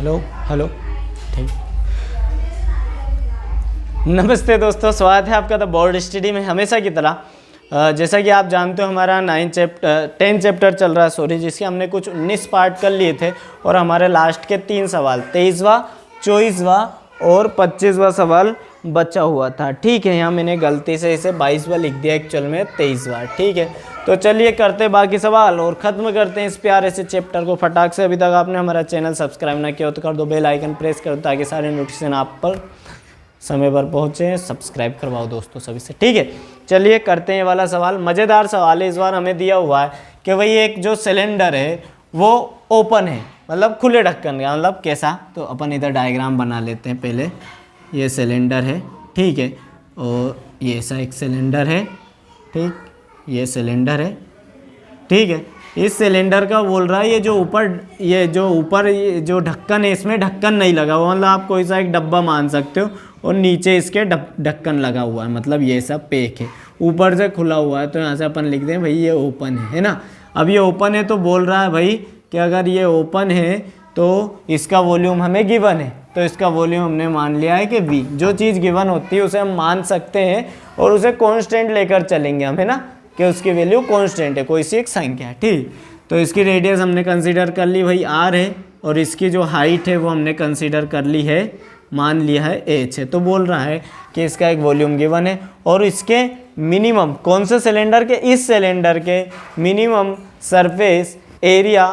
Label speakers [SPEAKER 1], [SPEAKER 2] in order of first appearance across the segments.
[SPEAKER 1] Hello hello ठीक। नमस्ते दोस्तों, स्वागत है आपका द बोर्ड स्टडी में। हमेशा की तरह जैसा कि आप जानते हो हमारा 10 चैप्टर चल रहा है, सॉरी, जिसके हमने कुछ 19 पार्ट कर लिए थे और हमारे लास्ट के 3 सवाल 23वां, 24वां और 25वां सवाल बचा हुआ था। ठीक है, यहाँ मैंने गलती से इसे 22वां लिख दिया, एक्चुअल में 23वां। ठीक है, तो चलिए करते बाकी सवाल और ख़त्म करते हैं इस प्यारे से चैप्टर को फटाक से। अभी तक आपने हमारा चैनल सब्सक्राइब ना किया हो तो कर दो, बेल आइकन प्रेस करो ताकि सारे नोटिफिकेशन आप पर समय पर पहुँचे। सब्सक्राइब करवाओ दोस्तों सभी से। ठीक है, चलिए करते हैं ये वाला सवाल। मज़ेदार सवाल है। इस बार हमें दिया हुआ है कि भाई एक जो सिलेंडर है वो ओपन है, मतलब खुले ढक्कन का। मतलब कैसा, तो अपन इधर डायग्राम बना लेते हैं पहले। ये सिलेंडर है, ठीक है, और ये ऐसा एक सिलेंडर है, ठीक, ये सिलेंडर है, ठीक है। इस सिलेंडर का बोल रहा है ये जो ऊपर ये जो ढक्कन है, इसमें ढक्कन नहीं लगा हुआ, मतलब आप कोई सा एक डब्बा मान सकते हो, और नीचे इसके ढक्कन लगा हुआ है, मतलब ये सब पैक है, ऊपर से खुला हुआ है। तो यहाँ से अपन लिख दें भाई ये ओपन है ना। अब ये ओपन है तो बोल रहा है भाई कि अगर ये ओपन है तो इसका वॉल्यूम हमें गिवन है, तो इसका वॉल्यूम हमने मान लिया है कि V। जो चीज़ गिवन होती है उसे हम मान सकते हैं और उसे कांस्टेंट लेकर चलेंगे हम, है ना, कि उसकी वैल्यू कांस्टेंट है, कोई सी एक संख्या है। ठीक, तो इसकी रेडियस हमने कंसीडर कर ली भाई R है, और इसकी जो हाइट है वो हमने कंसीडर कर ली है, मान लिया है H है। तो बोल रहा है कि इसका एक वॉल्यूम गिवन है और इसके मिनिमम, कौन से सिलेंडर के, इस सिलेंडर के मिनिमम सरफेस एरिया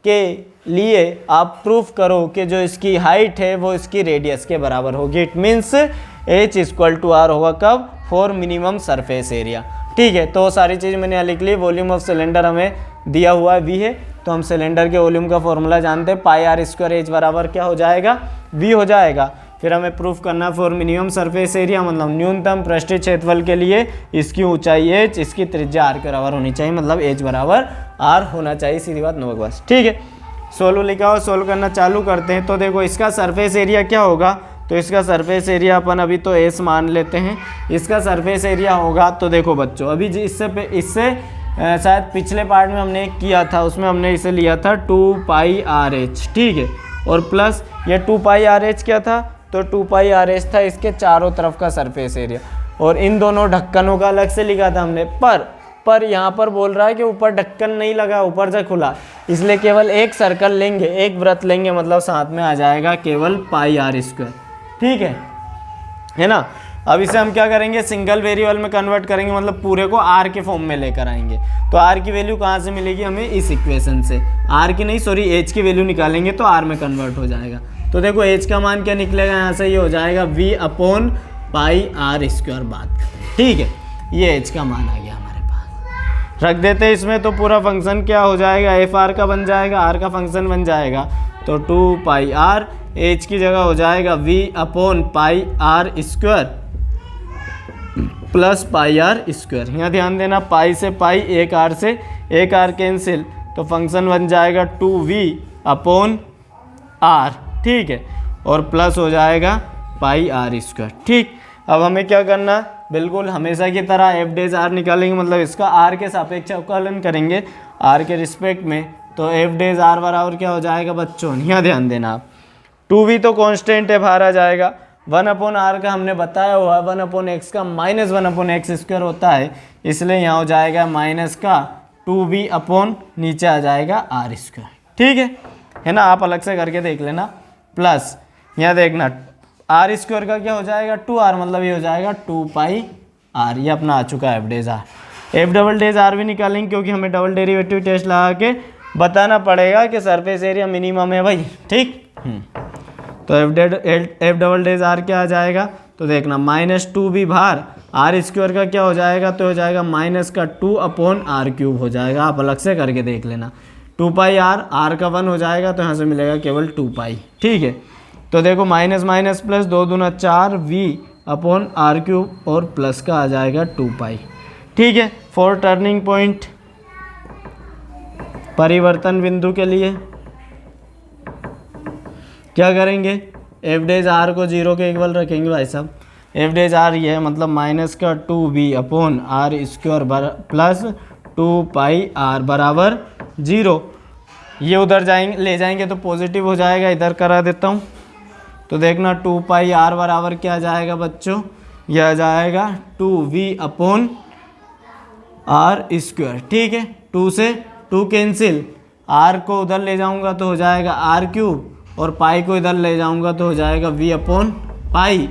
[SPEAKER 1] के लिए आप प्रूफ करो कि जो इसकी हाइट है वो इसकी रेडियस के बराबर होगी। It means H equal to R होगा कब, फॉर मिनिमम सरफेस एरिया। ठीक है, तो सारी चीज़ मैंने यहाँ लिख ली। वॉल्यूम ऑफ सिलेंडर हमें दिया हुआ है V है, तो हम सिलेंडर के वॉल्यूम का फॉर्मूला जानते हैं, पाई आर स्क्वायर H बराबर क्या हो जाएगा, V हो जाएगा। फिर हमें प्रूफ करना फॉर मिनिमम सरफेस एरिया, मतलब न्यूनतम पृष्ठीय क्षेत्रफल के लिए इसकी ऊंचाई H, इसकी त्रिज्या R के बराबर होनी चाहिए, मतलब H बराबर R होना चाहिए। सीधी बात, नो बस। ठीक है, सोल्व लिखा हो, सोल्व करना चालू करते हैं। तो देखो इसका सरफेस एरिया क्या होगा, तो इसका सरफेस एरिया अपन अभी तो S मान लेते हैं। इसका सरफेस एरिया होगा, तो देखो बच्चों अभी इससे शायद पिछले पार्ट में हमने किया था, उसमें हमने इसे लिया था 2 पाई RH, ठीक है, और प्लस ये 2 पाई RH क्या था, तो 2 पाई RH था इसके चारों तरफ का सरफेस एरिया, और इन दोनों ढक्कनों का अलग से लिखा था हमने। पर यहाँ पर बोल रहा है कि ऊपर ढक्कन नहीं लगा, ऊपर से खुला, इसलिए केवल एक सर्कल लेंगे, एक वृत्त लेंगे, मतलब साथ में आ जाएगा केवल पाई R स्क्वायर। ठीक है ना। अब इसे हम क्या करेंगे, सिंगल वेरिएबल में कन्वर्ट करेंगे, मतलब पूरे को R के फॉर्म में लेकर आएंगे। तो R की वैल्यू कहाँ से मिलेगी हमें, इस इक्वेशन से। R की नहीं, सॉरी, H की वैल्यू निकालेंगे तो R में कन्वर्ट हो जाएगा। तो देखो H का मान क्या निकलेगा यहाँ से, ये हो जाएगा V upon pi R square. बात करें, ठीक है, ये H का मान आ गया हमारे पास। रख देते हैं इसमें, तो पूरा फंक्शन क्या हो जाएगा, एफ आर का बन जाएगा, R का फंक्शन बन जाएगा, तो 2 पाई R, H की जगह हो जाएगा V upon pi R square plus pi R square. यहाँ ध्यान देना, पाई से पाई, एक R से एक R कैंसिल, तो फंक्शन बन जाएगा 2V अपॉन R, ठीक है, और प्लस हो जाएगा पाई R स्क्वायर। ठीक, अब हमें क्या करना, बिल्कुल हमेशा की तरह एफ डेज R निकालेंगे, मतलब इसका R के सापेक्ष अवकलन करेंगे, R के रिस्पेक्ट में। तो एफ डेज R बराबर क्या हो जाएगा बच्चों, यहाँ ध्यान देना आप, 2V तो कांस्टेंट है, बाहर आ जाएगा, 1 अपॉन R का हमने बताया हुआ, 1 अपॉन X का माइनस 1 अपॉन X स्क्वायर होता है, इसलिए यहाँ हो जाएगा माइनस का 2V अपॉन नीचे आ जाएगा R स्क्वायर। ठीक है ना, आप अलग से करके देख लेना। प्लस यहाँ देखना R स्क्वायर का क्या हो जाएगा 2R, मतलब ये हो जाएगा 2 पाई R, ये अपना आ चुका है F days R। F double days R भी निकालेंगे, क्योंकि हमें डबल डेरिवेटिव टेस्ट लगा के बताना पड़ेगा कि सरफेस एरिया मिनिमम है भाई। ठीक, तो एफ डबल डेज R क्या आ जाएगा, तो देखना माइनस 2V बाहर, R स्क्वायर का क्या हो जाएगा, तो हो जाएगा माइनस का 2 अपॉन R क्यूब हो जाएगा, आप अलग से करके देख लेना। 2 पाई R का 1 हो जाएगा, तो यहाँ से मिलेगा केवल 2 पाई। ठीक है, तो देखो माइनस माइनस प्लस 2 दूना 4 V अपॉन R क्यूब, और प्लस का आ जाएगा 2 पाई। ठीक है, फॉर टर्निंग पॉइंट, परिवर्तन बिंदु के लिए क्या करेंगे, एफ डेज R को 0 के इक्वल रखेंगे भाई साहब। एफ डेज R ये है, मतलब माइनस का 2V upon R square plus 2 पाई R बराबर 0। ये उधर जाएंगे, ले जाएंगे तो पॉजिटिव हो जाएगा, इधर करा देता हूँ। तो देखना 2 पाई आर बराबर क्या आ जाएगा बच्चों, यह आ जाएगा 2v/r²। ठीक है, 2 से 2 कैंसिल, r को उधर ले जाऊंगा तो हो जाएगा r³ और पाई को इधर ले जाऊंगा तो हो जाएगा v/पाई।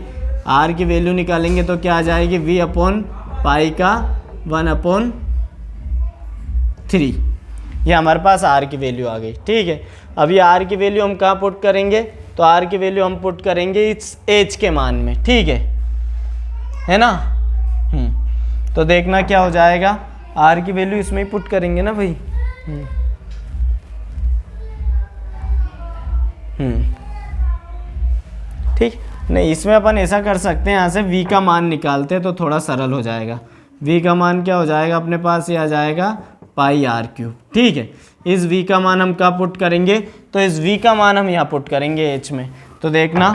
[SPEAKER 1] r की वैल्यू निकालेंगे तो क्या आ जाएगी, v/पाई का 1/3। ये हमारे पास r की वैल्यू आ गई। ठीक है, अभी r की वैल्यू हम कहाँ पुट करेंगे, तो r की वैल्यू हम पुट करेंगे इस h के मान में। ठीक है ना। तो देखना क्या हो जाएगा, r की वैल्यू इसमें ही पुट करेंगे ना भाई। ठीक, नहीं इसमें अपन ऐसा कर सकते हैं, यहाँ से v का मान निकालते हैं तो थोड़ा सरल हो जाएगा। v का मान क्या हो जाएगा अपने पास, ये आ जाएगा पाई r³। ठीक है, इस v का मान हम कहाँ पुट करेंगे, तो इस v का मान हम यहाँ पुट करेंगे h में। तो देखना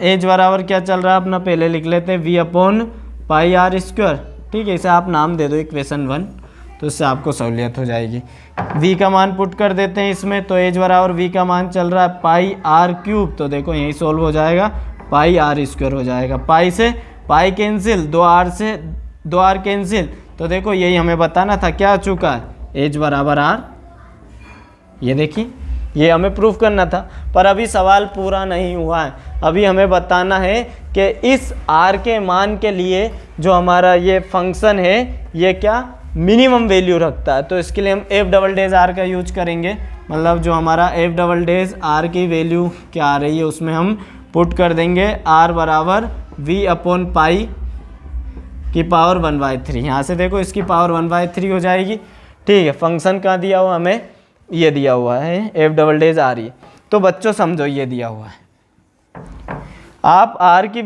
[SPEAKER 1] h बराबर क्या चल रहा है अपना, पहले लिख लेते हैं v/पाई r²। ठीक है, इसे आप नाम दे दो इक्वेशन 1, तो इससे आपको सहूलियत हो जाएगी। v का मान पुट कर देते हैं इसमें, तो h बराबर v का मान चल रहा है पाई r³। तो देखो यही सोल्व हो जाएगा, पाई r² हो जाएगा। पाई से पाई कैंसिल, 2r से 2r कैंसिल, तो देखो यही हमें बताना था, क्या आ चुका है, h बराबर r। ये देखिए, ये हमें प्रूफ करना था, पर अभी सवाल पूरा नहीं हुआ है। अभी हमें बताना है कि इस r के मान के लिए जो हमारा ये फंक्शन है ये क्या मिनिमम वैल्यू रखता है। तो इसके लिए हम f"r का यूज करेंगे, मतलब जो हमारा f"r की वैल्यू क्या आ रही है उसमें हम पुट कर देंगे r बराबर v/पाई की पावर 1/3। यहाँ से देखो इसकी पावर 1/3 हो जाएगी। ठीक है, फंक्शन कहाँ दिया हुआ हमें, ये दिया हुआ है f"r ये। तो बच्चों समझो ये दिया हुआ है, आप r की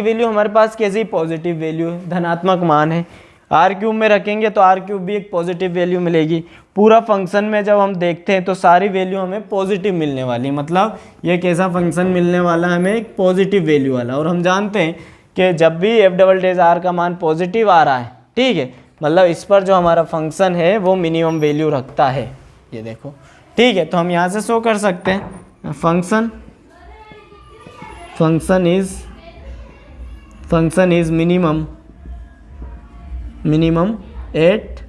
[SPEAKER 1] वैल्यू हमारे पास कैसी पॉजिटिव वैल्यू है, धनात्मक मान है, r³ में रखेंगे तो r³ भी एक पॉजिटिव वैल्यू मिलेगी। पूरा फंक्शन में जब हम देखते हैं तो सारी वैल्यू हमें पॉजिटिव मिलने वाली, मतलब ये कैसा फंक्शन मिलने वाला है हमें, एक पॉजिटिव वैल्यू वाला। और हम जानते हैं कि जब भी f"r का मान पॉजिटिव आ रहा है, ठीक है, मतलब इस पर जो हमारा फंक्शन है वो मिनिमम वैल्यू रखता है, ये देखो। ठीक है, तो हम यहाँ से शो कर सकते हैं function is minimum at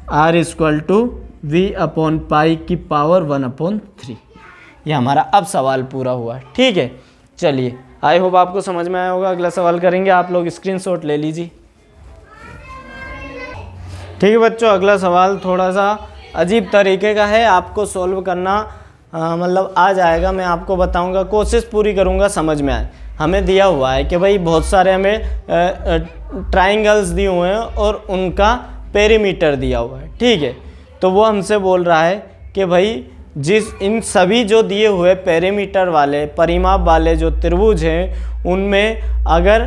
[SPEAKER 1] r v/पाई की पावर 1/3। ये हमारा अब सवाल पूरा हुआ है। ठीक है, चलिए, आई होप आपको समझ में आया होगा। अगला सवाल करेंगे, आप लोग स्क्रीनशॉट ले लीजिए। ठीक है बच्चों, अगला सवाल थोड़ा सा अजीब तरीके का है, आपको सॉल्व करना मतलब आ जाएगा, मैं आपको बताऊंगा, कोशिश पूरी करूंगा समझ में आए। हमें दिया हुआ है कि भाई बहुत सारे हमें ट्राइंगल्स दिए हुए हैं और उनका पेरीमीटर दिया हुआ है। ठीक है, तो वो हमसे बोल रहा है कि भाई इन सभी जो दिए हुए पेरीमीटर वाले परिमाप वाले जो त्रिभुज हैं उनमें अगर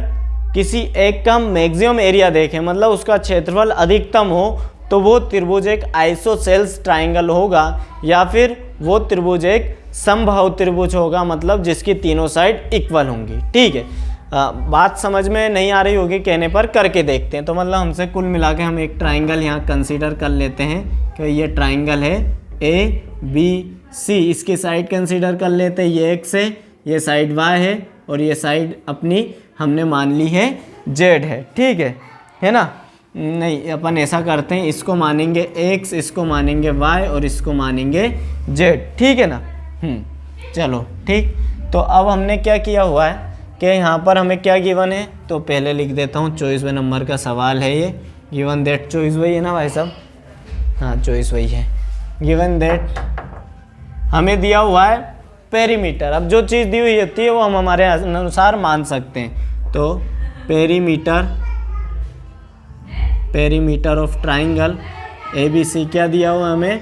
[SPEAKER 1] किसी एक का मैक्सिमम एरिया देखें, मतलब उसका क्षेत्रफल अधिकतम हो, तो वो त्रिभुज एक आइसोसेल्स ट्राइंगल होगा, या फिर वो त्रिभुज एक समबाहु त्रिभुज होगा, मतलब जिसकी तीनों साइड इक्वल होंगी। ठीक है, बात समझ में नहीं आ रही होगी कहने पर, करके देखते हैं। तो मतलब हमसे कुल मिला के हम एक ट्राइंगल यहाँ कंसीडर कर लेते हैं कि ये ट्राइंगल है ABC, इसकी साइड कंसीडर कर लेते हैं, ये x है, ये साइड y है और ये साइड अपनी हमने मान ली है z है। ठीक है ना। नहीं, अपन ऐसा करते हैं, इसको मानेंगे x, इसको मानेंगे y और इसको मानेंगे z। ठीक है ना। चलो ठीक, तो अब हमने क्या किया हुआ है कि यहाँ पर हमें क्या गिवन है, तो पहले लिख देता हूँ 24वें नंबर का सवाल है ये। गिवन दैट, चॉइस वही है ना भाई साहब, हाँ चॉइस वही है। गिवन दैट हमें दिया हुआ है पेरीमीटर। अब जो चीज़ दी हुई होती है वो हम हमारे अनुसार मान सकते हैं। तो पेरीमीटर ऑफ ट्राइंगल ABC क्या दिया हुआ हमें,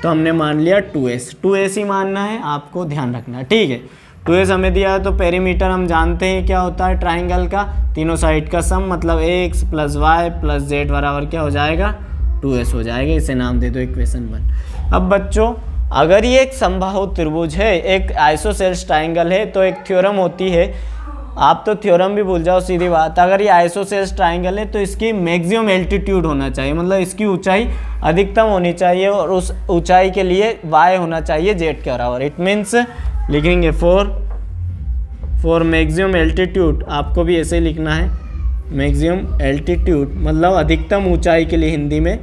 [SPEAKER 1] तो हमने मान लिया 2S ही मानना है, आपको ध्यान रखना है। ठीक है, 2S हमें दिया है, तो पेरीमीटर हम जानते हैं क्या होता है ट्राइंगल का, तीनों साइड का सम, मतलब x + y + z बराबर क्या हो जाएगा, 2S हो जाएगा। इसे नाम दे दो इक्वेशन 1। अब बच्चों अगर ये एक समबाहु त्रिभुज है, एक आइसोसेल्स ट्राइंगल है, तो एक थ्योरम होती है, आप तो थ्योरम भी भूल जाओ, सीधी बात। अगर ये आइसोसेल्स ट्राइंगल है तो इसकी मैक्सिमम एल्टीट्यूड होना चाहिए, मतलब इसकी ऊंचाई अधिकतम होनी चाहिए और उस ऊंचाई के लिए y होना चाहिए z के बराबर। इट मीन्स लिखेंगे फॉर मैक्सिमम एल्टीट्यूड, आपको भी ऐसे ही लिखना है, मैक्सिमम एल्टीट्यूड मतलब अधिकतम ऊंचाई के लिए हिंदी में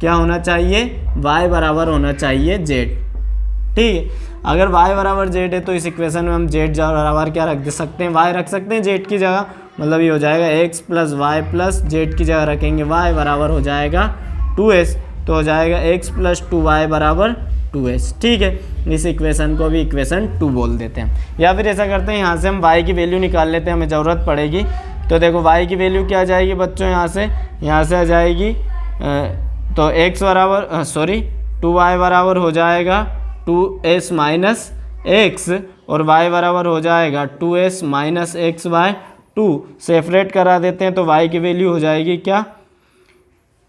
[SPEAKER 1] क्या होना चाहिए, y बराबर होना चाहिए z। ठीक है, अगर y बराबर z है तो इस इक्वेशन में हम z बराबर क्या रख दे सकते हैं, y रख सकते हैं z की जगह, मतलब ये हो जाएगा x plus Y plus Z की जगह रखेंगे y बराबर हो जाएगा 2s, तो हो जाएगा x प्लस 2y बराबर 2s। ठीक है, इस इक्वेशन को भी इक्वेशन 2 बोल देते हैं। या फिर ऐसा करते हैं, यहाँ से हम y की वैल्यू निकाल लेते हैं, हमें ज़रूरत पड़ेगी। तो देखो y की वैल्यू क्या आ जाएगी बच्चों, यहाँ से आ जाएगी तो x बराबर 2y बराबर हो जाएगा 2s माइनस एक्स और y बराबर हो जाएगा 2s minus x by 2। Separate करा देते हैं तो y की वैल्यू हो जाएगी क्या,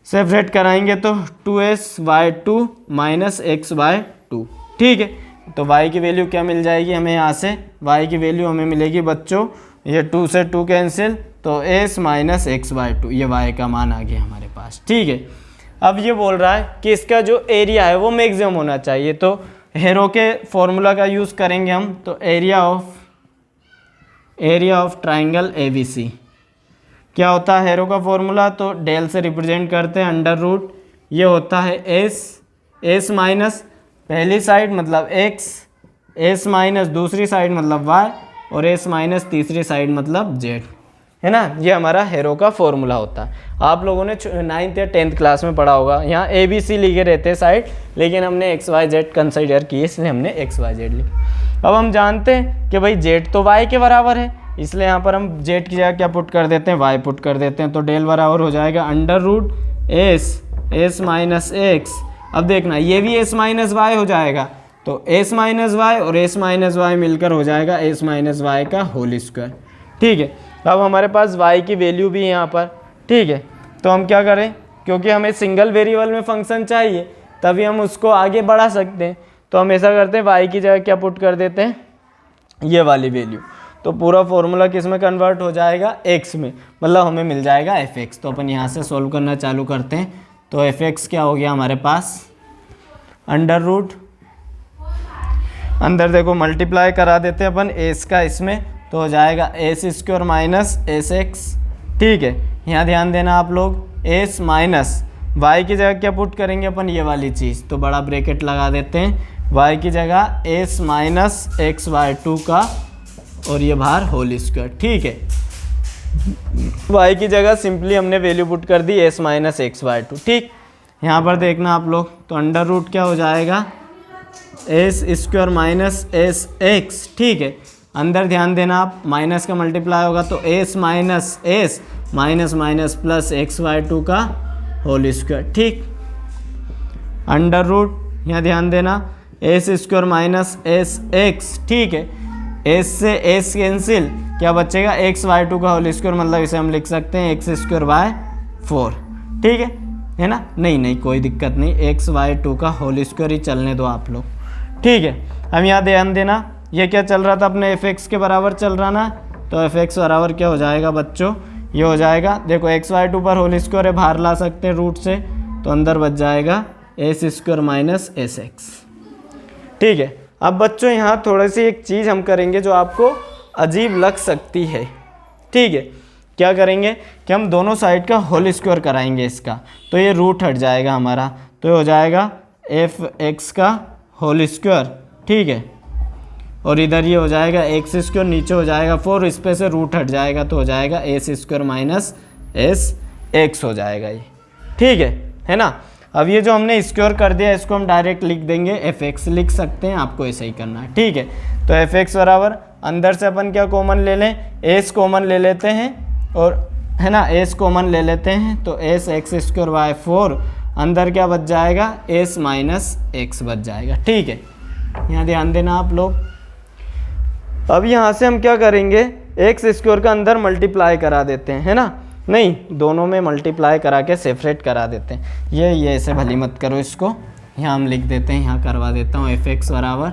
[SPEAKER 1] सेपरेट कराएंगे तो 2s bye 2 minus x by 2। ठीक है, तो y की वैल्यू क्या मिल जाएगी हमें, यहाँ से y की वैल्यू हमें मिलेगी बच्चों, ये 2 से 2 कैंसिल, तो s माइनस एक्स बाय 2, ये y का मान आ गया हमारे पास। ठीक है, अब ये बोल रहा है कि इसका जो एरिया है वो मैक्सिमम होना चाहिए, तो हेरो के फॉर्मूला का यूज़ करेंगे हम। तो एरिया ऑफ ट्राइंगल ABC क्या होता है हेरो का फॉर्मूला, तो डेल से रिप्रेजेंट करते हैं अंडर रूट, ये होता है s माइनस पहली साइड मतलब x, s माइनस दूसरी साइड मतलब y और s माइनस तीसरी साइड मतलब z, है ना। ये हमारा हेरो का फॉर्मूला होता है। आप लोगों ने 9th या 10th क्लास में पढ़ा होगा, यहाँ ABC लिखे रहते हैं साइड, लेकिन हमने XYZ कंसिडर किए इसलिए हमने XYZ लिखा। अब हम जानते हैं कि भाई z तो y के बराबर है, इसलिए यहाँ पर हम z की जगह क्या पुट कर देते हैं, y पुट कर देते हैं। तो डेल बराबर हो जाएगा under root s minus X. अब देखना ये भी s माइनस वाई हो जाएगा, तो s माइनस वाई और s माइनस वाई मिलकर हो जाएगा s माइनस वाई का होल स्क्वायर। ठीक है, अब हमारे पास y की वैल्यू भी है यहाँ पर। ठीक है, तो हम क्या करें, क्योंकि हमें सिंगल वेरिएबल में फंक्शन चाहिए तभी हम उसको आगे बढ़ा सकते हैं, तो हम ऐसा करते हैं y की जगह क्या पुट कर देते हैं, ये वाली वैल्यू, तो पूरा फॉर्मूला किस में कन्वर्ट हो जाएगा, x में, मतलब हमें मिल जाएगा fx। तो अपन यहाँ से सॉल्व करना चालू करते हैं। तो fx क्या हो गया हमारे पास, अंडर रूट, अंदर देखो मल्टीप्लाई करा देते हैं अपन s का इसमें, तो हो जाएगा S square minus S X. ठीक है, यहाँ ध्यान देना आप लोग, s माइनस y की जगह क्या पुट करेंगे अपन, ये वाली चीज़, तो बड़ा ब्रैकेट लगा देते हैं, y की जगह s माइनस एक्स बाय 2 का और ये बाहर होल स्क्वायर। ठीक है, y की जगह सिंपली हमने वैल्यू पुट कर दी s माइनस एक्स बाय 2। ठीक, यहाँ पर देखना आप लोग, तो अंडर रूट क्या हो जाएगा, S square minus S X. ठीक है, अंदर ध्यान देना आप, माइनस का मल्टीप्लाई होगा तो s minus S minus minus plus X by 2 का होल स्क्वायर। ठीक, अंडर रूट, यहाँ ध्यान देना, S square minus S X. ठीक है, s से s कैंसिल, क्या बचेगा, x बाय 2 का होल स्क्वायर, मतलब इसे हम लिख सकते हैं x स्क्वायर बाय 4। ठीक है ना, नहीं कोई दिक्कत नहीं, x बाय 2 का होल स्क्वायर ही चलने दो आप लोग। ठीक है, हम यहाँ ध्यान देना, ये क्या चल रहा था अपने fx के बराबर चल रहा ना, तो fx बराबर क्या हो जाएगा बच्चों, ये हो जाएगा, देखो x बाय 2 पर होल स्क्वायर है, बाहर ला सकते हैं रूट से, तो अंदर बच जाएगा S square minus S X. ठीक है, अब बच्चों यहाँ थोड़ी सी एक चीज़ हम करेंगे जो आपको अजीब लग सकती है। ठीक है, क्या करेंगे कि हम दोनों साइड का होल स्क्वायर कराएंगे इसका, तो ये रूट हट जाएगा हमारा, तो ये हो जाएगा एफ एक्स का होल स्क्वायर। ठीक है, और इधर ये हो जाएगा एक्स स्क्वायर, नीचे हो जाएगा 4, इस पे से रूट हट जाएगा तो हो जाएगा S square minus S x हो जाएगा ये। ठीक है ना। अब ये जो हमने स्क्वायर कर दिया इसको हम डायरेक्ट लिख देंगे, एफ एक्स लिख सकते हैं, आपको ऐसा ही करना है। ठीक है, तो एफ एक्स बराबर अंदर से अपन क्या कॉमन ले लें, एस कॉमन ले लेते हैं, और है ना एस कॉमन ले लेते हैं, तो एस एक्स स्क्वायर बाय 4, अंदर क्या बच जाएगा, एस माइनस एक्स बच जाएगा। ठीक है, यहाँ ध्यान देना आप लोग। अब यहाँ से हम क्या करेंगे, एक्स स्क्वायर का अंदर मल्टीप्लाई करा देते हैं, है ना, नहीं दोनों में मल्टीप्लाई करा के सेपरेट करा देते हैं। ये ऐसे भली मत करो, इसको यहाँ हम लिख देते हैं, यहाँ करवा देता हूँ एफ एक्स बराबर,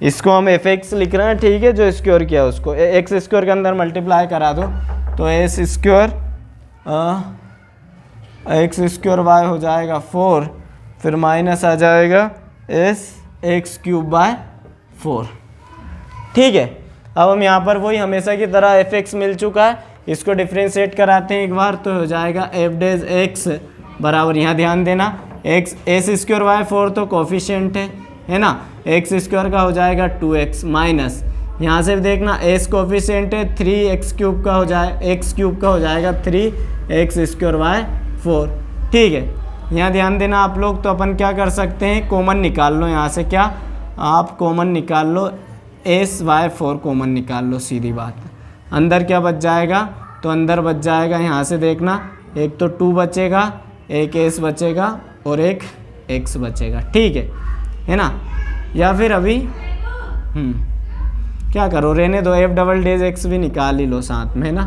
[SPEAKER 1] इसको हम एफ एक्स लिख रहे हैं। ठीक है, जो स्क्वायर किया उसको एक्स स्क्वायर के अंदर मल्टीप्लाई करा दो, तो S square X square Y हो जाएगा 4, फिर माइनस आ जाएगा एस एक्स क्यूब बाय 4। ठीक है, अब हम यहाँ पर वही हमेशा की तरह एफ एक्स मिल चुका है, इसको डिफ्रेंशिएट कराते हैं एक बार, तो हो जाएगा एफ डेज एक्स बराबर, यहाँ ध्यान देना, एक्स एस स्क्वायर बाय 4 तो कोफिशिएंट है ना, एक्स स्क्वायर का हो जाएगा 2x माइनस, यहाँ से देखना एस कोफिशिएंट है 3x क्यूब का हो जाए, एक्स क्यूब का हो जाएगा 3x स्क्वायर बाय 4। ठीक है, यहाँ ध्यान देना आप लोग, तो अपन क्या कर सकते हैं, कॉमन निकाल लो यहाँ से, क्या आप कॉमन निकाल लो, एस बाय 4 कॉमन निकाल लो, सीधी बात। अंदर क्या बच जाएगा, तो अंदर बच जाएगा यहाँ से देखना, एक तो 2 बचेगा, एक एस बचेगा और एक एक्स बचेगा। ठीक है ना, या फिर अभी क्या करो, रहने दो, एफ डबल डेज एक्स भी निकाल ही लो साथ में, है ना।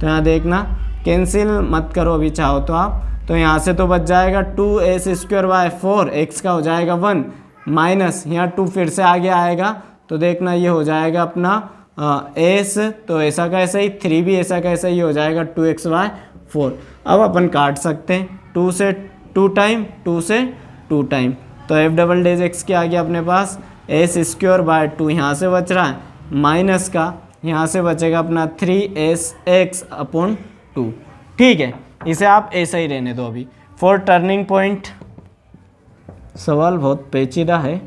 [SPEAKER 1] तो यहाँ देखना कैंसिल मत करो अभी चाहो तो आप, तो यहाँ से तो बच जाएगा 2s स्क्वायर बाय 4, एक्स का हो जाएगा 1 माइनस, यहाँ 2 फिर से आगे आएगा, तो देखना ये हो जाएगा अपना एस, तो ऐसा का ऐसा ही, 3 भी ऐसा का ऐसा ही हो जाएगा 2x बाय 4। अब अपन काट सकते हैं, 2 से 2 टाइम, 2 से 2 टाइम, तो एफ डबल डेज एक्स के आगे अपने पास एस स्क्वायर बाय 2 यहाँ से बच रहा है, माइनस का यहाँ से बचेगा अपना 3s x अपॉन 2। ठीक है, इसे आप ऐसा ही रहने दो अभी। फॉर टर्निंग पॉइंट, सवाल बहुत पेचीदा है।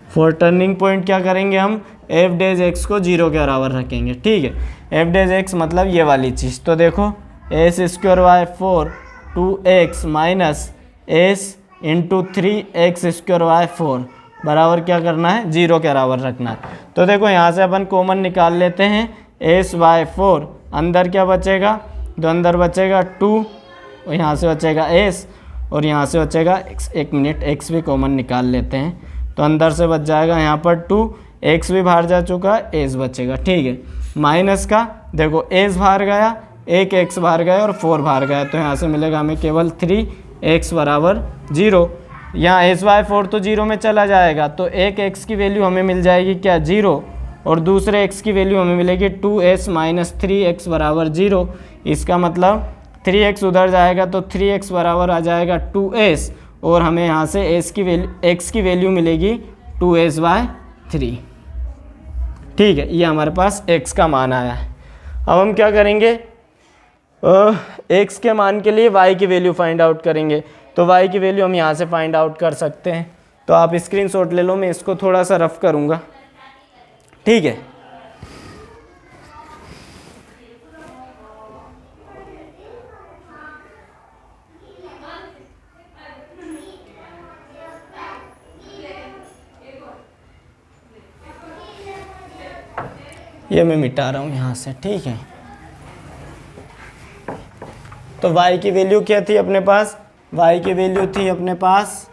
[SPEAKER 1] फॉर टर्निंग पॉइंट क्या करेंगे हम, एफ डेज एक्स को 0 के बराबर रखेंगे। ठीक है, एफ डेज एक्स मतलब ये वाली चीज़, तो देखो S square bye 4 2x minus S into 3x square by 4 बराबर क्या करना है, 0 के बराबर रखना है। तो देखो यहाँ से अपन कॉमन निकाल लेते हैं, s बाय 4, अंदर क्या बचेगा, तो अंदर बचेगा 2 और यहाँ से बचेगा s और यहाँ से बचेगा x। 1 मिनट, x भी कॉमन निकाल लेते हैं, तो अंदर से बच जाएगा यहाँ पर 2, x भी बाहर जा चुका है, s बचेगा। ठीक है, माइनस का देखो s बाहर गया, एक x बाहर गया और 4 बाहर गया, तो यहाँ से मिलेगा हमें केवल 3x बराबर 0। यहाँ s बाय 4 तो 0 में चला जाएगा, तो एक x की वैल्यू हमें मिल जाएगी क्या, 0, और दूसरे x की वैल्यू हमें मिलेगी 2s माइनस 3x बराबर 0। इसका मतलब 3x उधर जाएगा तो 3x बराबर आ जाएगा 2s, और हमें यहाँ से x की वैल्यू मिलेगी 2s बाय 3। ठीक है, ये हमारे पास x का मान आया है। अब हम क्या करेंगे, x के मान के लिए y की वैल्यू फाइंड आउट करेंगे, तो y की वैल्यू हम यहाँ से फाइंड आउट कर सकते हैं। तो आप स्क्रीनशॉट ले लो, मैं इसको थोड़ा सा रफ करूँगा। ठीक है, ये मैं मिटा रहा हूँ यहाँ से। ठीक है, तो y की वैल्यू क्या थी अपने पास, y की वैल्यू थी अपने पास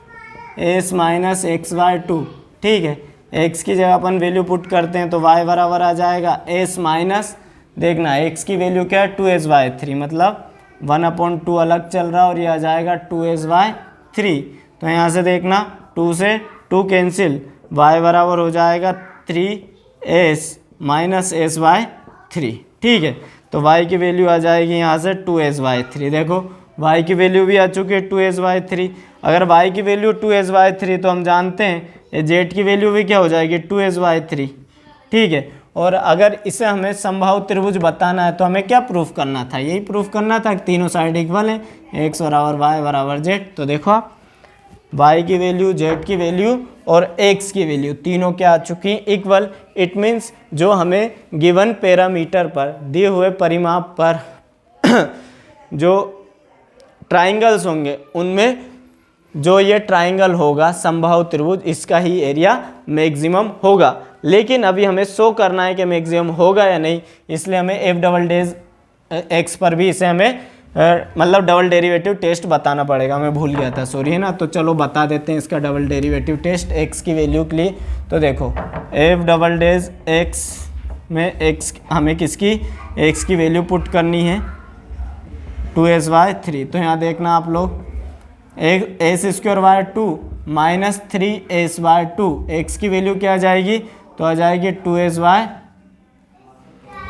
[SPEAKER 1] s माइनस एक्स बाय 2। ठीक है, x की जगह अपन वैल्यू पुट करते हैं, तो y बराबर आ जाएगा s माइनस, देखना x की वैल्यू क्या है 2s बाय 3, मतलब 1/2 अलग चल रहा है, और ये आ जाएगा 2s बाय 3। तो यहाँ से देखना 2 से 2 कैंसिल, y बराबर हो जाएगा 3s माइनस s बाय 3। ठीक है, तो y की वैल्यू आ जाएगी यहाँ से 2s बाय 3। देखो y की वैल्यू भी आ चुकी है 2s बाय 3। अगर y की वैल्यू 2s बाय 3, तो हम जानते हैं z की वैल्यू भी क्या हो जाएगी 2s बाय 3। ठीक है, और अगर इसे हमें समबाहु त्रिभुज बताना है, तो हमें क्या प्रूफ करना था, यही प्रूफ करना था कि तीनों साइड इक्वल है, x बराबर y बराबर z। तो देखो आप y की वैल्यू, z की वैल्यू और x की वैल्यू तीनों क्या आ चुकी हैं, इक्वल। इट मीन्स जो हमें गिवन पैरामीटर पर, दिए हुए परिमाप पर जो ट्राइंगल्स होंगे, उनमें जो ये ट्राइंगल होगा समबाहु त्रिभुज, इसका ही एरिया मैक्सिमम होगा। लेकिन अभी हमें शो करना है कि मैक्सिमम होगा या नहीं, इसलिए हमें एफ डबल डेज एक्स पर भी इसे हमें मतलब डबल डेरिवेटिव टेस्ट बताना पड़ेगा। मैं भूल गया था, सॉरी, है ना। तो चलो बता देते हैं इसका डबल डेरिवेटिव टेस्ट एक्स की वैल्यू के लिए। तो देखो एफ डबल डेज एक्स में एक्स हमें किसकी, एक्स की वैल्यू पुट करनी है 2s बाय 3। तो यहाँ देखना आप लोग, एक S square by 2 minus 3s by 2, X की वैल्यू क्या आ जाएगी, तो आ जाएगी 2s बाय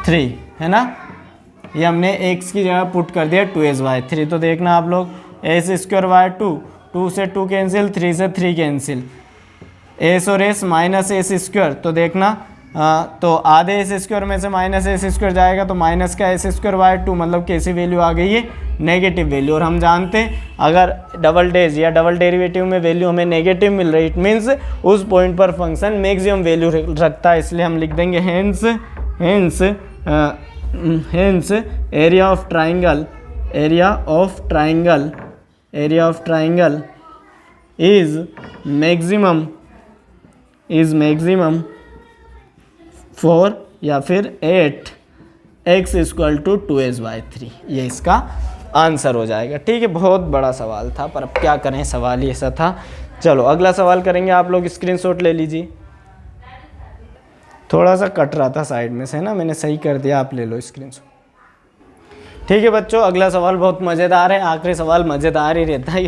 [SPEAKER 1] 3, है ना। ये हमने x की जगह पुट कर दिया 2s बाय 3। तो देखना आप लोग एस स्क्वायर बाय 2, 2 से 2 कैंसिल, 3 से 3 कैंसिल, एस और एस माइनस एस स्क्वायर। तो देखना तो आधे एस स्क्वायर में से माइनस एस स्क्वायर जाएगा तो माइनस का एस स्क्वायर बाय 2, मतलब कैसी वैल्यू आ गई है, नेगेटिव वैल्यू। और हम जानते हैं अगर डबल डेज या डबल डेरिवेटिव में वैल्यू हमें नेगेटिव मिल रही, इट मीन्स उस पॉइंट पर फंक्शन मैक्सिमम वैल्यू रखता है, इसलिए हम लिख देंगे hence area of triangle is maximum for या फिर 8x इक्वल टू 2s/3, ये इसका आंसर हो जाएगा। ठीक है, बहुत बड़ा सवाल था पर अब क्या करें, सवाल ही ऐसा था। चलो अगला सवाल करेंगे, आप लोग स्क्रीनशॉट ले लीजिए। थोड़ा सा कट रहा था साइड में से ना, मैंने सही कर दिया, आप ले लो स्क्रीनशॉट। ठीक है बच्चों, अगला सवाल बहुत मज़ेदार है, आखिरी सवाल मज़ेदार ही रहता है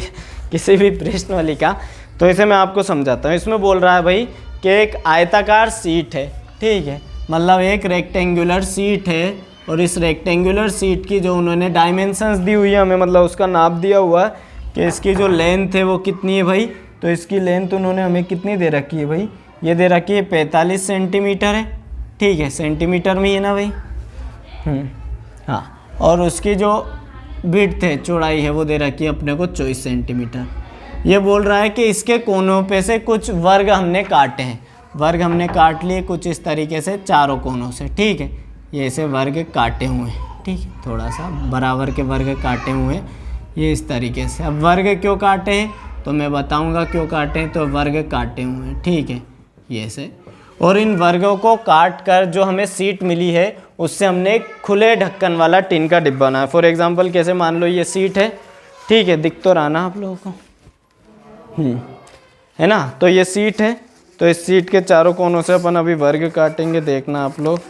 [SPEAKER 1] किसी भी प्रश्नवाली का, तो इसे मैं आपको समझाता हूँ। इसमें बोल रहा है भाई कि एक आयताकार सीट है, ठीक है, मतलब एक रेक्टेंगुलर सीट है, और इस रेक्टेंगुलर सीट की जो उन्होंने डायमेंशंस दी हुई है हमें, मतलब उसका नाप दिया हुआ है कि इसकी जो लेंथ है वो कितनी है भाई। तो इसकी लेंथ उन्होंने हमें कितनी दे रखी है भाई, ये दे रखी है 45 सेंटीमीटर है, ठीक है, सेंटीमीटर में ही है ना भाई, हाँ। और उसकी जो विड्थ है, चौड़ाई है, वो दे रखी है अपने को 24 सेंटीमीटर। ये बोल रहा है कि इसके कोनों पे से कुछ वर्ग हमने काटे हैं, वर्ग हमने काट लिए कुछ इस तरीके से चारों कोनों से, ठीक है, ये ऐसे वर्ग काटे हुए हैं, ठीक है, थोड़ा सा बराबर के वर्ग काटे हुए हैं ये इस तरीके से। अब वर्ग क्यों काटे हैं तो मैं बताऊंगा क्यों काटे हैं, तो वर्ग काटे हुए हैं, ठीक है, ये से। और इन वर्गों को काट कर जो हमें सीट मिली है उससे हमने एक खुले ढक्कन वाला टिन का डिब्बा बनाया। फॉर एग्जांपल कैसे, मान लो ये सीट है, ठीक है, दिख तो रहा ना आप लोगों को, है ना, तो ये सीट है, तो इस सीट के चारों कोनों से अपन अभी वर्ग काटेंगे, देखना आप लोग,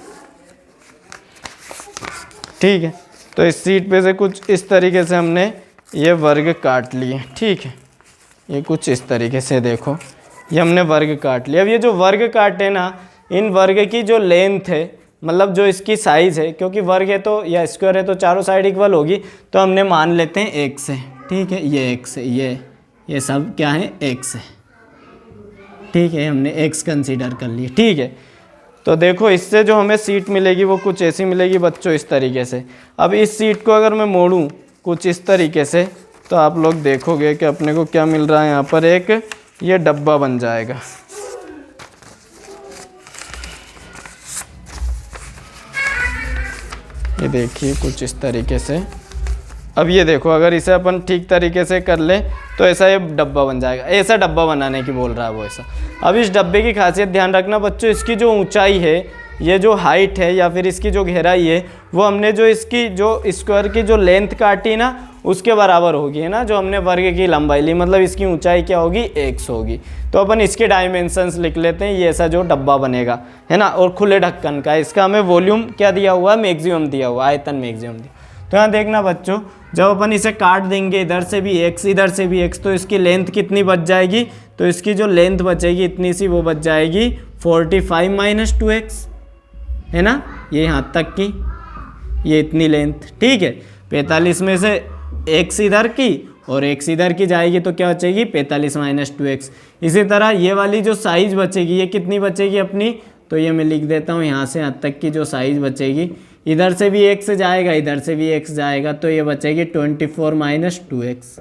[SPEAKER 1] ठीक है। तो इस सीट पे से कुछ इस तरीके से हमने ये वर्ग काट लिए, ठीक है, ये कुछ इस तरीके से देखो, ये हमने वर्ग काट लिया। अब ये जो वर्ग काटे ना, इन वर्ग की जो लेंथ है, मतलब जो इसकी साइज़ है, क्योंकि वर्ग है तो या स्क्वायर है तो चारों साइड इक्वल होगी, तो हमने मान लेते हैं x है, ठीक है, ये x है, ये सब क्या है, x है, ठीक है, हमने x कंसीडर कर लिया, ठीक है। तो देखो इससे जो हमें सीट मिलेगी वो कुछ ऐसी मिलेगी बच्चों, इस तरीके से। अब इस सीट को अगर मैं मोड़ूं कुछ इस तरीके से, तो आप लोग देखोगे कि अपने को क्या मिल रहा है, यहाँ पर एक ये डब्बा बन जाएगा, ये देखिए कुछ इस तरीके से। अब ये देखो अगर इसे अपन ठीक तरीके से कर ले तो ऐसा ये डब्बा बन जाएगा, ऐसा डब्बा बनाने की बोल रहा है वो ऐसा। अब इस डब्बे की खासियत ध्यान रखना बच्चों, इसकी जो ऊंचाई है, ये जो हाइट है या फिर इसकी जो गहराई है, वो हमने जो इसकी जो स्क्वायर की जो लेंथ काटी ना उसके बराबर होगी, है ना, जो हमने वर्ग की लंबाई ली, मतलब इसकी ऊंचाई क्या होगी, x होगी। तो अपन इसके डायमेंशंस लिख लेते हैं, ये ऐसा जो डब्बा बनेगा, है ना, और खुले ढक्कन का, इसका हमें वॉल्यूम क्या दिया हुआ है, मैक्सिमम दिया हुआ, आयतन मैक्सिमम दिया। तो यहाँ देखना बच्चों, जब अपन इसे काट देंगे, इधर से भी x इधर से भी x, तो इसकी लेंथ कितनी बच जाएगी, तो इसकी जो लेंथ बचेगी इतनी सी, वो बच जाएगी 45 - 2x, है ना, ये यहाँ तक की, ये इतनी लेंथ, ठीक है। 45 में से x इधर की और x इधर की जाएगी तो क्या बचेगी, 45 - 2x। इसी तरह ये वाली जो साइज़ बचेगी, ये कितनी बचेगी अपनी, तो ये मैं लिख देता हूँ, यहाँ से यहाँ तक की जो साइज़ बचेगी, इधर से भी x जाएगा, इधर से भी x जाएगा, तो ये बचेगी 24 - 2x,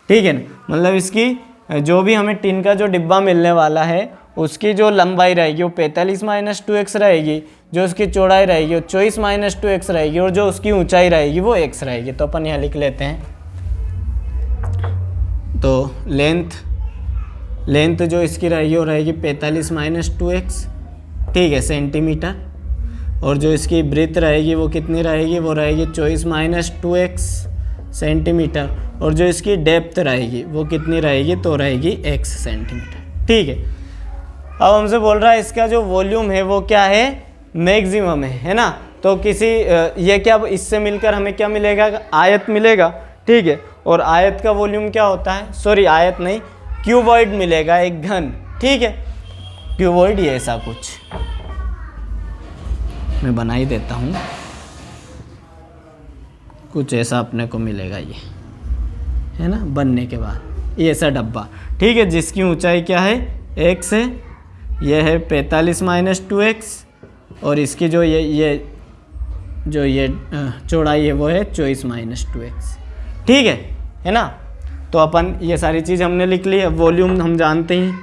[SPEAKER 1] ठीक है ना। मतलब इसकी जो भी हमें टिन का जो डिब्बा मिलने वाला है उसकी जो लंबाई रहेगी वो 45 - 2x रहेगी, जो उसकी चौड़ाई रहेगी वो 24 - 2x रहेगी, और जो उसकी ऊंचाई रहेगी वो x रहेगी। तो अपन यहाँ लिख लेते हैं, तो लेंथ जो इसकी रहेगी वो रहेगी 45 - 2x, ठीक है, सेंटीमीटर, और जो इसकी ब्रेथ रहेगी वो कितनी रहेगी, वो रहेगी 24 - 2x सेंटीमीटर, और जो इसकी डेप्थ रहेगी वो कितनी रहेगी, तो रहेगी x सेंटीमीटर, ठीक है। अब हमसे बोल रहा है इसका जो वॉल्यूम है वो क्या है, मैक्सिमम है ना। तो किसी ये क्या, इससे मिलकर हमें क्या मिलेगा, आयत मिलेगा, ठीक है, और आयत का वॉल्यूम क्या होता है, सॉरी आयत नहीं, क्यूबॉइड मिलेगा, एक घन, ठीक है, क्यूबॉइड, ये ऐसा कुछ मैं बना ही देता हूँ, कुछ ऐसा अपने को मिलेगा ये, है ना, बनने के बाद ये ऐसा डब्बा, ठीक है, जिसकी ऊंचाई क्या है, x है, ये है 45 माइनस 2x, और इसकी जो ये चौड़ाई है वो है 24 माइनस 2x, ठीक है ना। तो अपन ये सारी चीज़ हमने लिख ली है। वॉल्यूम हम जानते हैं,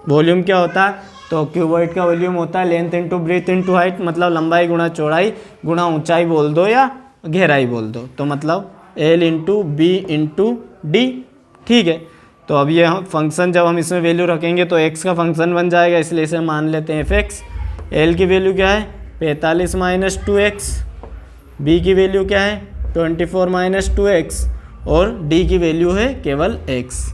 [SPEAKER 1] वॉल्यूम क्या होता है, तो क्यूबॉइड का वॉल्यूम होता है length into breadth into height, मतलब लंबाई गुणा चौड़ाई गुणा ऊंचाई बोल दो या गहराई बोल दो, तो मतलब L into B into D, ठीक है। तो अब ये फंक्शन जब हम इसमें वैल्यू रखेंगे तो x का फंक्शन बन जाएगा, इसलिए इसे मान लेते हैं fx। L की वैल्यू क्या है 45 माइनस 2x, b की वैल्यू क्या है 24 माइनस 2x, और d की वैल्यू है केवल x।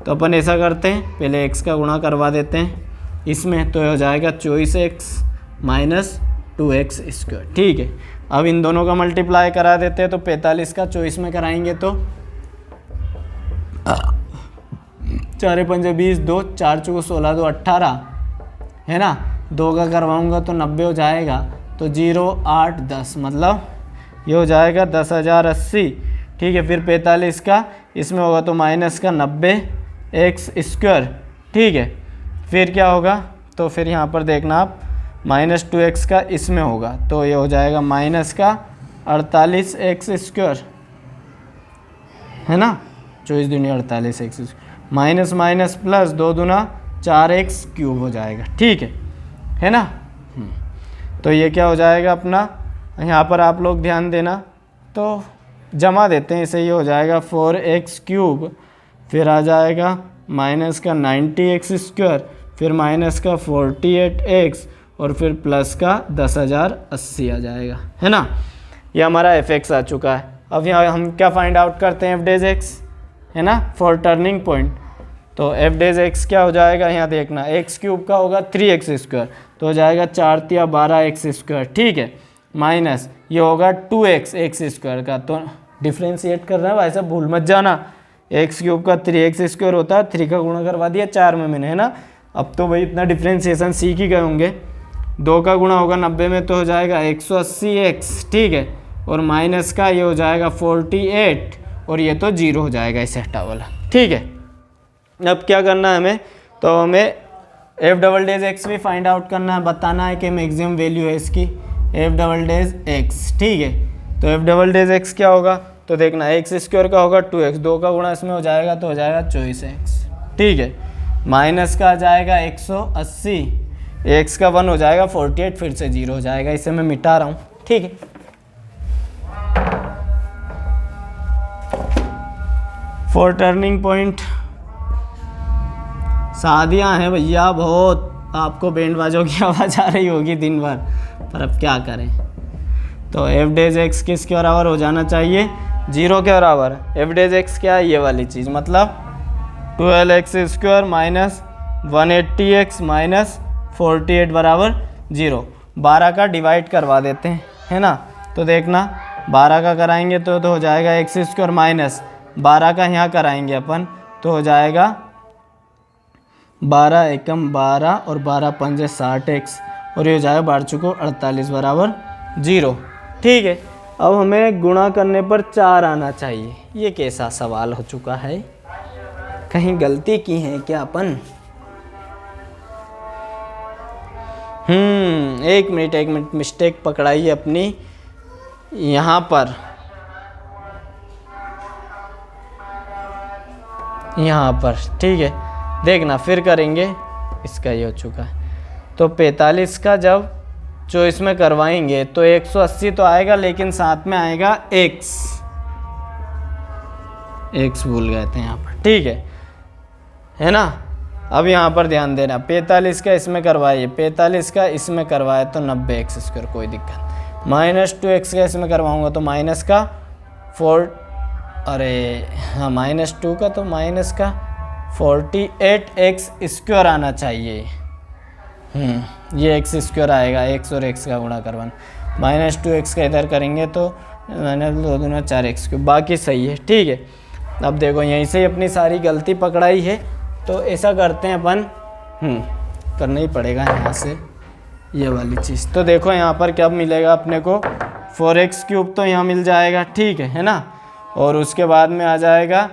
[SPEAKER 1] तो अपन ऐसा करते हैं, पहले x का गुणा करवा देते हैं इसमें, तो हो जाएगा 24x माइनस 2x स्क्वायर, ठीक है। अब इन दोनों का मल्टीप्लाई करा देते हैं, तो 45 का 24 में कराएंगे तो 4 पंजे 20, 2 4 चौको 16, 2 18, है ना। 2 का करवाऊँगा तो 90 हो जाएगा, तो 0 8 10, मतलब ये हो जाएगा 10,080, ठीक है। फिर 45 का इसमें होगा तो माइनस का 90x स्क्वायर, ठीक है। फिर क्या होगा, तो फिर यहाँ पर देखना आप माइनस 2x का इसमें होगा, तो ये हो जाएगा माइनस का 48x स्क्वायर, है ना, 24 दूनी 48x, माइनस माइनस प्लस 2 दूना 4x क्यूब हो जाएगा, ठीक है ना। तो ये क्या हो जाएगा अपना, यहाँ पर आप लोग ध्यान देना, तो जमा देते हैं इसे, ये हो जाएगा 4x क्यूब, फिर आ जाएगा माइनस का 90x स्क्वायर, फिर माइनस का 48x, और फिर प्लस का 10,080 आ जाएगा, है ना। ये हमारा fx आ चुका है। अब यहाँ हम क्या फाइंड आउट करते हैं, f डेज x, है ना, फॉर टर्निंग पॉइंट। तो f डेज x क्या हो जाएगा, यहाँ देखना, x क्यूब का होगा 3x स्क्वायर, तो हो जाएगा 4 तिया 12x स्क्वायर, ठीक है, माइनस ये होगा 2x x स्क्वायर का, तो डिफ्रेंशिएट कर रहा है भाई साहब, भूल मत जाना, x क्यूब का 3x स्क्वायर होता है, 3 का गुणा करवा दिया 4 में मैंने, है ना। अब तो भाई इतना डिफ्रेंशिएशन सीख ही गए होंगे। 2 का गुणा होगा 90 में, तो हो जाएगा 180x, ठीक है, और माइनस का ये हो जाएगा 48, और ये तो 0 हो जाएगा इसे हटा वाला, ठीक है। अब क्या करना है हमें, तो हमें f डबल डेज x भी फाइंड आउट करना है, बताना है कि मैक्सिमम वैल्यू है इसकी f डबल डेज x, ठीक है। तो f डबल डेज x क्या होगा, तो देखना x स्क्वायर का होगा 2x, 2 का गुणा इसमें हो जाएगा तो हो जाएगा 24x, ठीक है, माइनस का आ जाएगा 180, x का 1 हो जाएगा 48, फिर से 0 हो जाएगा, इसे मैं मिटा रहा हूँ, ठीक है। फॉर टर्निंग पॉइंट, शादियाँ हैं भैया बहुत, आपको बैंड बाजों की आवाज़ आ रही होगी दिन भर, पर अब क्या करें। तो f डेज x किसके बराबर हो जाना चाहिए, 0 के बराबर। f डेज x क्या है, ये वाली चीज़, मतलब 12x square minus 180x minus 48 बराबर 0। 12 का डिवाइड करवा देते हैं, है ना। तो देखना 12 का कराएंगे तो हो जाएगा x स्क्वायर माइनस 12 का यहाँ कराएंगे अपन, तो हो जाएगा 12 एकम 12 और 12 पंजे 60x, और ये हो जाएगा 12 चुको 48 बराबर 0, ठीक है। अब हमें गुणा करने पर 4 आना चाहिए, ये कैसा सवाल हो चुका है, कहीं गलती की है क्या अपन। एक मिनट मिस्टेक पकड़ाई अपनी यहाँ पर, ठीक है, देखना फिर करेंगे। इसका ये हो चुका है, तो 45 का जब 24 में करवाएंगे तो 180 तो आएगा, लेकिन साथ में आएगा x भूल गए थे यहाँ पर, ठीक है ना। अब यहाँ पर ध्यान देना, 45 का इसमें करवाइए, 45 का इसमें करवाए तो 90x स्क्वायर, कोई दिक्कत। माइनस 2x का इसमें करवाऊँगा तो माइनस का 4, अरे हाँ माइनस 2 का तो माइनस का 48x स्क्वायर आना चाहिए। ये x स्क्वायर आएगा, x और x का गुणा करवाना, माइनस 2x का इधर करेंगे तो माइनस 2 दूना 4x क्यूब, बाकी सही है, ठीक है। अब देखो यहीं से ही अपनी सारी गलती पकड़ाई है, तो ऐसा करते हैं अपन, करना ही पड़ेगा यहाँ से ये वाली चीज़। तो देखो यहाँ पर क्या मिलेगा अपने को 4x³ तो यहाँ मिल जाएगा, ठीक है ना। और उसके बाद में आ जाएगा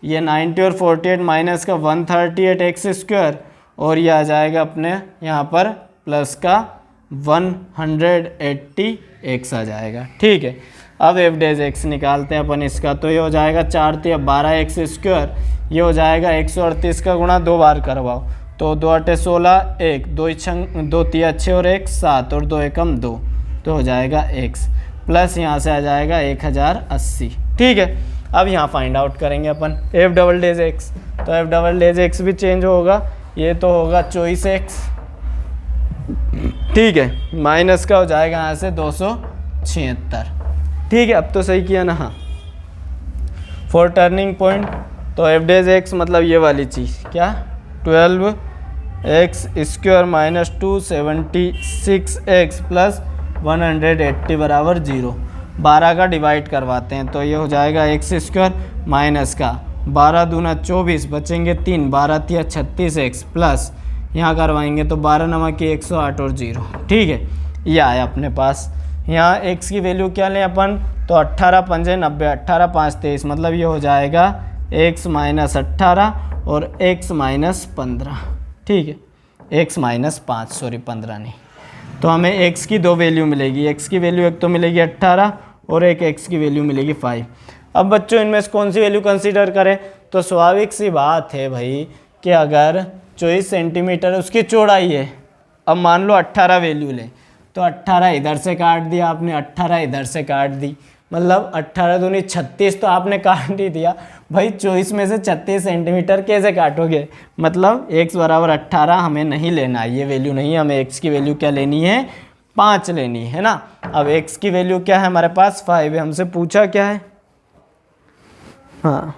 [SPEAKER 1] ये 90 और 48 माइनस का 138x², और ये आ जाएगा अपने यहाँ पर प्लस का 180x आ जाएगा, ठीक है। अब f' निकालते हैं अपन इसका, तो ये हो जाएगा 4 × 12x², ये हो जाएगा 138 का गुणा 2 बार करवाओ, तो 2 × 8 = 16, 1 2 × 6 और 1 7 और 2 एकम 2, तो हो जाएगा x प्लस यहाँ से आ जाएगा 1080, ठीक है। अब यहाँ फाइंड आउट करेंगे अपन f'(x), तो f'(x) भी चेंज होगा, ये तो होगा 24x, ठीक है, माइनस का हो जाएगा यहाँ से 276, ठीक है। अब तो सही किया ना, हाँ। फॉर टर्निंग पॉइंट, तो f' मतलब ये वाली चीज़ क्या, 12x² माइनस 276x प्लस 180 बराबर 0। 12 का डिवाइड करवाते हैं, तो ये हो जाएगा x² माइनस का 12 दूना 24, बचेंगे 3, 12 × 3 = 36x प्लस यहाँ करवाएंगे तो 12 नमक की 108 और 0, ठीक है। ये आया अपने पास। यहाँ x की वैल्यू क्या लें अपन, तो 18 × 5 = 90, 18 × 5 = 23, मतलब ये हो जाएगा x - 18 और x - 15, ठीक है, x - 5, सॉरी 15 नहीं। तो हमें x की 2 वैल्यू मिलेगी, x की वैल्यू एक तो मिलेगी 18 और एक x की वैल्यू मिलेगी 5। अब बच्चों इनमें से कौन सी वैल्यू कंसीडर करें, तो स्वाभाविक सी बात है भाई कि अगर 24 सेंटीमीटर उसकी चौड़ाई है, अब मान लो 18 वैल्यू लें, तो 18 इधर से काट दिया आपने, 18 इधर से काट दी, मतलब 18 दूनी 36 तो आपने काट ही दिया भाई। 24 में से 36 सेंटीमीटर कैसे काटोगे, मतलब x बराबर 18 हमें नहीं लेना है, ये वैल्यू नहीं, हमें x की वैल्यू क्या लेनी है, 5 लेनी है ना। अब x की वैल्यू क्या है हमारे पास, 5 है, हमसे पूछा क्या है, हाँ,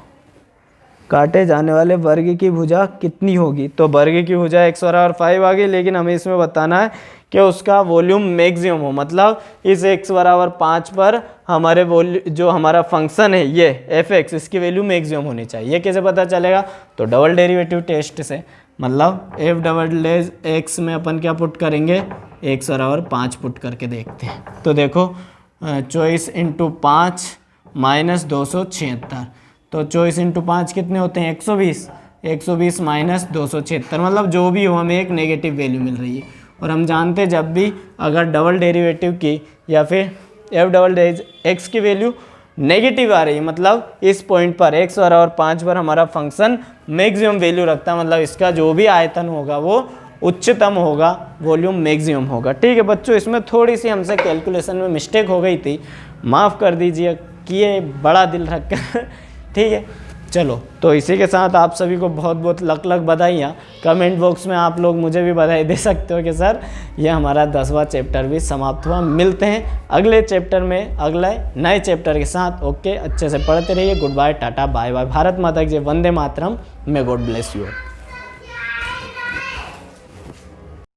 [SPEAKER 1] काटे जाने वाले वर्ग की भुजा कितनी होगी, तो वर्ग की भुजा x बराबर 5 आ गई, लेकिन हमें इसमें बताना है कि उसका वॉल्यूम मैक्सिमम हो, मतलब इस x बराबर 5 पर हमारे जो हमारा फंक्शन है ये f(x), इसकी वैल्यू मैक्सिमम होनी चाहिए। ये कैसे पता चलेगा, तो डबल डेरिवेटिव टेस्ट से, मतलब f'(x) में अपन क्या पुट करेंगे, x बराबर 5 पुट करके देखते हैं। तो देखो 24 × 5 माइनस 276, तो 24 × 5 कितने होते हैं, 120, 120 माइनस 276, मतलब जो भी हो हमें एक नेगेटिव वैल्यू मिल रही है। और हम जानते हैं जब भी अगर डबल डेरिवेटिव की या फिर f'(x) की वैल्यू नेगेटिव आ रही है, मतलब इस पॉइंट पर x बराबर 5 पर हमारा फंक्शन मैक्सिमम वैल्यू रखता है, मतलब इसका जो भी आयतन होगा वो उच्चतम होगा, वॉल्यूम मैक्सिमम होगा, ठीक है बच्चों। इसमें थोड़ी सी हमसे कैलकुलेशन में मिस्टेक हो गई थी, माफ़ कर दीजिए, किए बड़ा दिल रखकर ठीक है। चलो, तो इसी के साथ आप सभी को बहुत बहुत लख बधाइयाँ। कमेंट बॉक्स में आप लोग मुझे भी बधाई दे सकते हो कि सर ये हमारा 10वां चैप्टर भी समाप्त हुआ। मिलते हैं अगले चैप्टर में, अगले नए चैप्टर के साथ। ओके, अच्छे से पढ़ते रहिए। Good bye, tata, bye bye. Bharat माता की जय, वंदे मातरम। May God bless you.